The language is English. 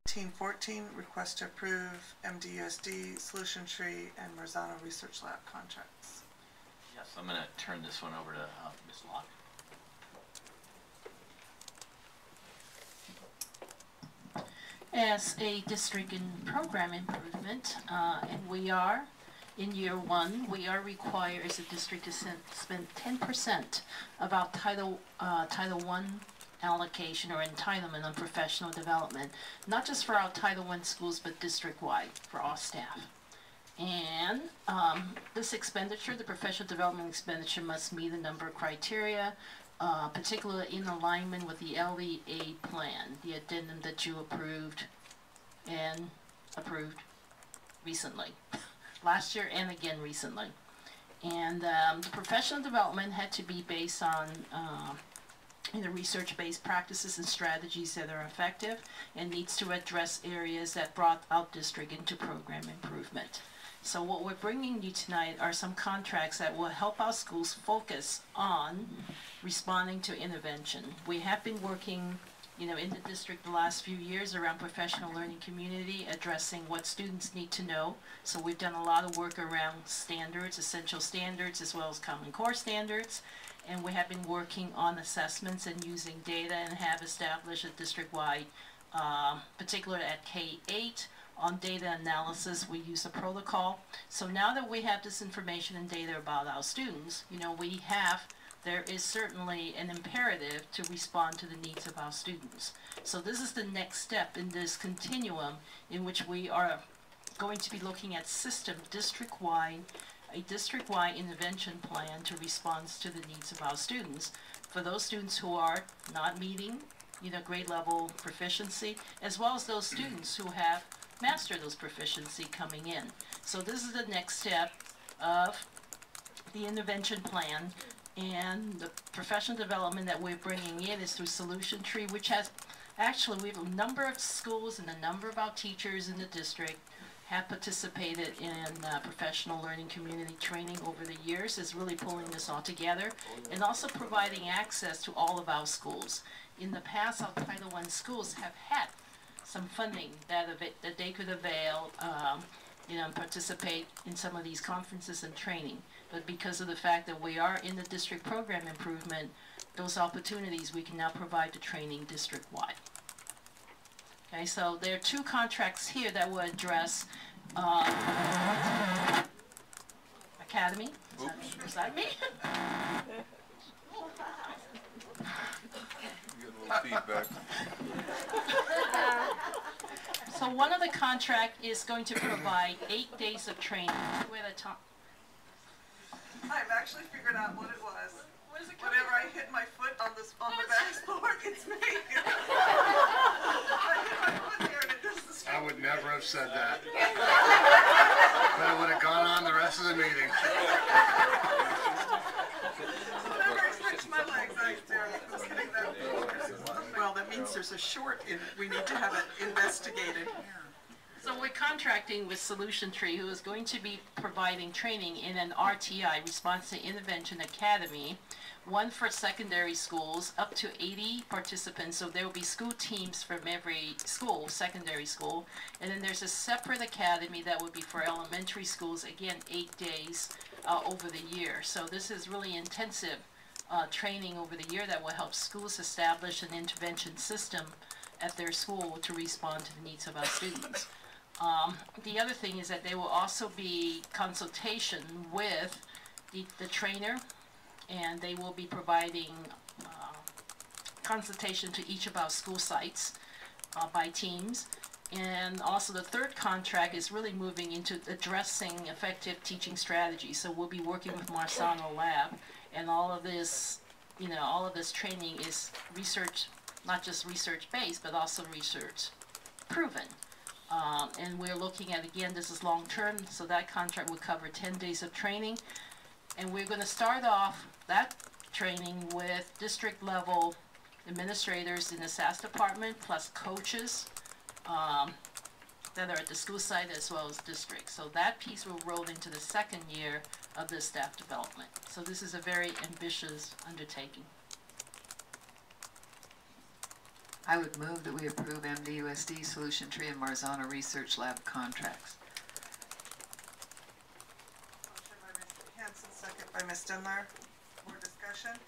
14, request to approve MDUSD, Solution Tree, and Marzano Research Lab contracts. Yes, I'm going to turn this one over to Ms. Locke. As a district in program improvement, and we are in year 1, we are required as a district to spend 10% of our Title I allocation or entitlement on professional development, not just for our Title I schools, but district-wide for all staff. And this expenditure, the professional development expenditure, must meet a number of criteria, particularly in alignment with the LEA plan, the addendum that you approved recently, last year and again recently. And the professional development had to be based on research-based practices and strategies that are effective, and needs to address areas that brought our district into program improvement. So what we're bringing you tonight are some contracts that will help our schools focus on responding to intervention. We have been working, in the district the last few years around professional learning community, addressing what students need to know. So we've done a lot of work around standards, essential standards, as well as Common Core standards. And we have been working on assessments and using data, and have established a district-wide, particularly at K-8, on data analysis. We use a protocol. So now that we have this information and data about our students, there is certainly an imperative to respond to the needs of our students. So this is the next step in this continuum in which we are going to be looking at a district-wide intervention plan to respond to the needs of our students. For those students who are not meeting, grade level proficiency, as well as those students who have mastered those proficiency coming in. So this is the next step of the intervention plan, and the professional development that we're bringing in is through Solution Tree, which has we have a number of schools and a number of our teachers in the district have participated in professional learning community training over the years, is really pulling this all together, and also providing access to all of our schools. In the past, our Title I schools have had some funding that they could avail, and participate in some of these conferences and training. But because of the fact that we are in the district program improvement, those opportunities we can now provide to training district-wide. Okay, so there are 2 contracts here that will address Academy. Is that me? Feedback. So one of the contract is going to provide 8 days of training. I've actually figured out what it was. What is it? Whenever I hit my foot on the backboard, it's me. I hit my foot there and it does the screen. I would never have said that. But it would have gone on the rest of the meeting. Whenever I stretch my legs, I was hitting that. Well, that means there's a short in it. We need to have it investigated. So we're contracting with Solution Tree, who is going to be providing training in an RTI, Response to Intervention Academy, one for secondary schools, up to 80 participants. So there will be school teams from every school, secondary school. And then there's a separate academy that would be for elementary schools, again, 8 days over the year. So this is really intensive training over the year that will help schools establish an intervention system at their school to respond to the needs of our students. The other thing is that there will also be consultation with the trainer, and they will be providing consultation to each of our school sites by teams. And also the third contract is really moving into addressing effective teaching strategies. So we'll be working with Marzano Lab, and all of this, all of this training is research, not just research-based, but also research proven. And we're looking at, again, this is long-term, so that contract will cover 10 days of training. And we're going to start off that training with district-level administrators in the SAS department, plus coaches that are at the school site as well as district. So that piece will roll into the second year of the staff development. So this is a very ambitious undertaking. I would move that we approve MDUSD, Solution Tree, and Marzana Research Lab contracts. Motion by Mr. Hanson, second by Ms. Denler. More discussion?